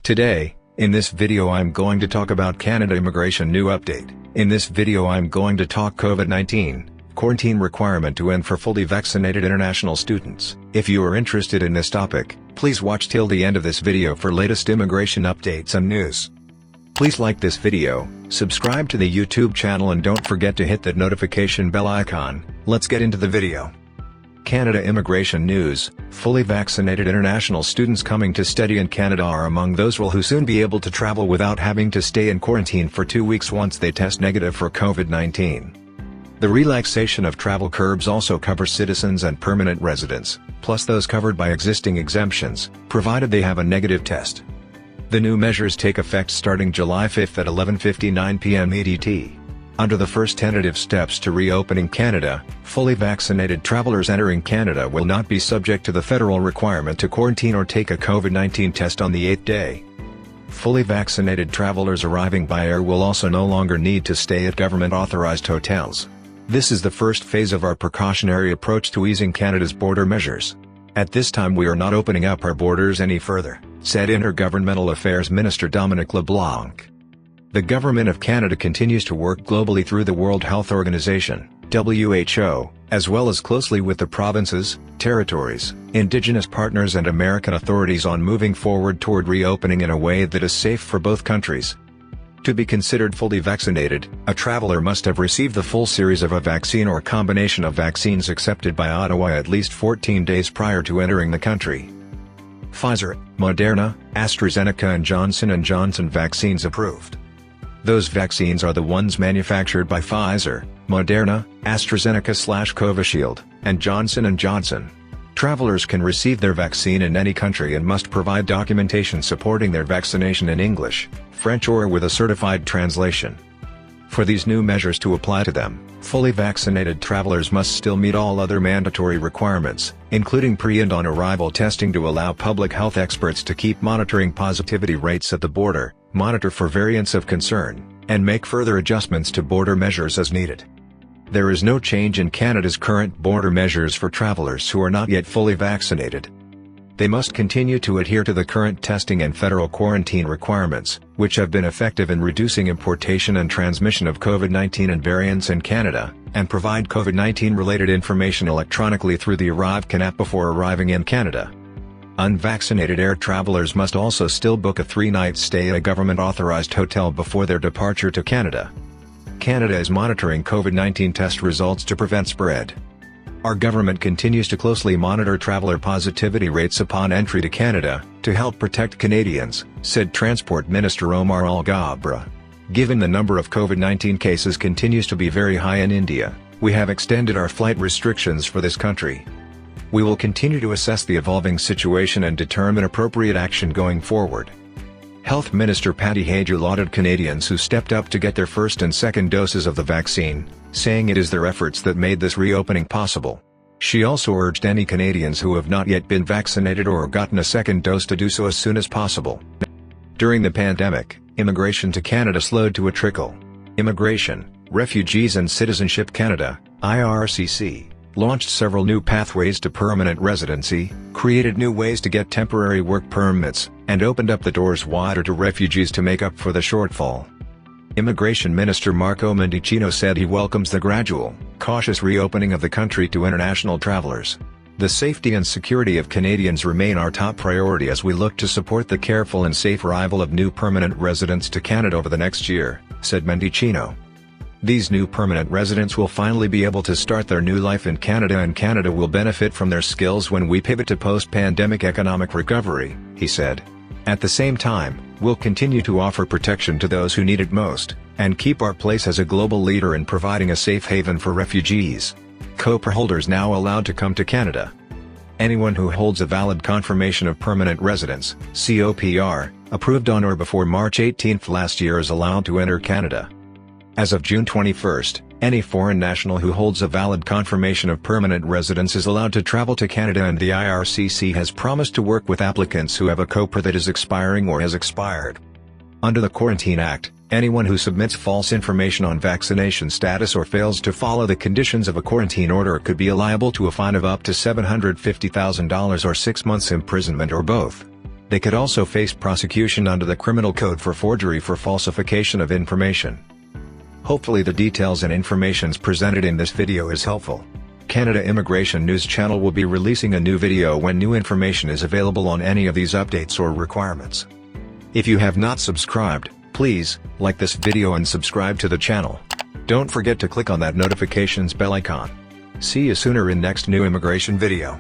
Today, in this video I'm going to talk about Canada immigration new update. In this video I'm going to talk COVID-19, quarantine requirement to end for fully vaccinated international students. If you are interested in this topic, please watch till the end of this video for latest immigration updates and news. Please like this video, subscribe to the YouTube channel and don't forget to hit that notification bell icon. Let's get into the video. Canada immigration news: fully vaccinated international students coming to study in Canada are among those who will soon be able to travel without having to stay in quarantine for 2 weeks once they test negative for COVID-19. The relaxation of travel curbs also covers citizens and permanent residents, plus those covered by existing exemptions, provided they have a negative test. The new measures take effect starting July 5 at 11:59 p.m. EDT. Under the first tentative steps to reopening Canada, fully vaccinated travelers entering Canada will not be subject to the federal requirement to quarantine or take a COVID-19 test on the 8th day. Fully vaccinated travelers arriving by air will also no longer need to stay at government-authorized hotels. This is the first phase of our precautionary approach to easing Canada's border measures. At this time we are not opening up our borders any further, said Intergovernmental Affairs Minister Dominic LeBlanc. The Government of Canada continues to work globally through the World Health Organization, WHO, as well as closely with the provinces, territories, Indigenous partners and American authorities on moving forward toward reopening in a way that is safe for both countries. To be considered fully vaccinated, a traveler must have received the full series of a vaccine or combination of vaccines accepted by Ottawa at least 14 days prior to entering the country. Pfizer, Moderna, AstraZeneca and Johnson & Johnson vaccines approved. Those vaccines are the ones manufactured by Pfizer, Moderna, AstraZeneca/Covishield, and Johnson & Johnson. Travelers can receive their vaccine in any country and must provide documentation supporting their vaccination in English, French or with a certified translation. For these new measures to apply to them, fully vaccinated travelers must still meet all other mandatory requirements, including pre- and on-arrival testing to allow public health experts to keep monitoring positivity rates at the border, monitor for variants of concern, and make further adjustments to border measures as needed. There is no change in Canada's current border measures for travelers who are not yet fully vaccinated. They must continue to adhere to the current testing and federal quarantine requirements, which have been effective in reducing importation and transmission of COVID-19 and variants in Canada, and provide COVID-19 related information electronically through the ArriveCan app before arriving in Canada. Unvaccinated air travelers must also still book a 3-night stay at a government-authorized hotel before their departure to Canada. Canada is monitoring COVID-19 test results to prevent spread. Our government continues to closely monitor traveler positivity rates upon entry to Canada, to help protect Canadians, said Transport Minister Omar Al-Ghabra. Given the number of COVID-19 cases continues to be very high in India, we have extended our flight restrictions for this country. We will continue to assess the evolving situation and determine appropriate action going forward. Health Minister Patty Hajdu lauded Canadians who stepped up to get their first and second doses of the vaccine, saying it is their efforts that made this reopening possible. She also urged any Canadians who have not yet been vaccinated or gotten a second dose to do so as soon as possible. During the pandemic, immigration to Canada slowed to a trickle. Immigration, Refugees and Citizenship Canada, IRCC, launched several new pathways to permanent residency, created new ways to get temporary work permits, and opened up the doors wider to refugees to make up for the shortfall. Immigration Minister Marco Mendicino said he welcomes the gradual, cautious reopening of the country to international travelers. The safety and security of Canadians remain our top priority as we look to support the careful and safe arrival of new permanent residents to Canada over the next year, said Mendicino. These new permanent residents will finally be able to start their new life in Canada and Canada will benefit from their skills when we pivot to post-pandemic economic recovery, he said. At the same time, we'll continue to offer protection to those who need it most, and keep our place as a global leader in providing a safe haven for refugees. COPR holders now allowed to come to Canada. Anyone who holds a valid confirmation of permanent residence, COPR, approved on or before March 18 last year is allowed to enter Canada. As of June 21, any foreign national who holds a valid confirmation of permanent residence is allowed to travel to Canada, and the IRCC has promised to work with applicants who have a COPR that is expiring or has expired. Under the Quarantine Act, anyone who submits false information on vaccination status or fails to follow the conditions of a quarantine order could be liable to a fine of up to $750,000 or 6 months imprisonment or both. They could also face prosecution under the Criminal Code for forgery for falsification of information. Hopefully the details and informations presented in this video is helpful. Canada Immigration News Channel will be releasing a new video when new information is available on any of these updates or requirements. If you have not subscribed, please like this video and subscribe to the channel. Don't forget to click on that notifications bell icon. See you sooner in next new immigration video.